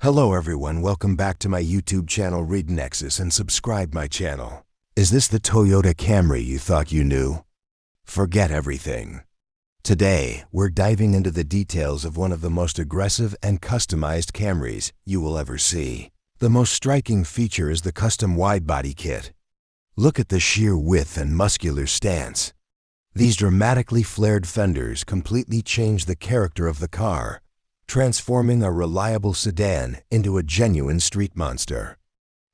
Hello everyone, welcome back to my YouTube channel RideNexus and subscribe my channel. Is this the Toyota Camry you thought you knew? Forget everything. Today, we're diving into the details of one of the most aggressive and customized Camrys you will ever see. The most striking feature is the custom Widebody kit. Look at the sheer width and muscular stance. These dramatically flared fenders completely change the character of the car, transforming a reliable sedan into a genuine street monster.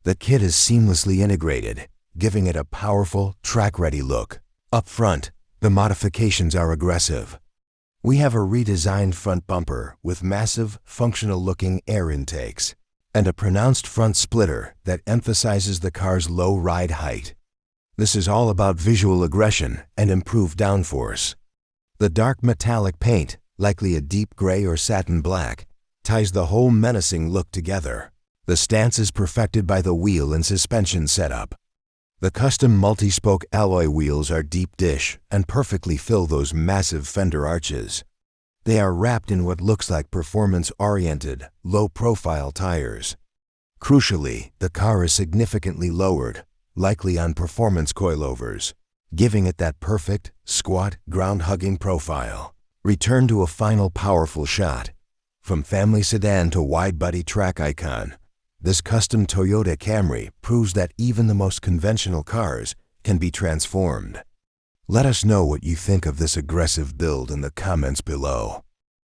The kit is seamlessly integrated, giving it a powerful, track-ready look. Up front, the modifications are aggressive. We have a redesigned front bumper with massive, functional-looking air intakes and a pronounced front splitter that emphasizes the car's low ride height. This is all about visual aggression and improved downforce. The dark metallic paint, likely a deep gray or satin black, ties the whole menacing look together. The stance is perfected by the wheel and suspension setup. The custom multi-spoke alloy wheels are deep dish and perfectly fill those massive fender arches. They are wrapped in what looks like performance-oriented, low-profile tires. Crucially, the car is significantly lowered, likely on performance coilovers, giving it that perfect, squat, ground-hugging profile. Return to a final powerful shot. From family sedan to wide-body track icon, this custom Toyota Camry proves that even the most conventional cars can be transformed. Let us know what you think of this aggressive build in the comments below.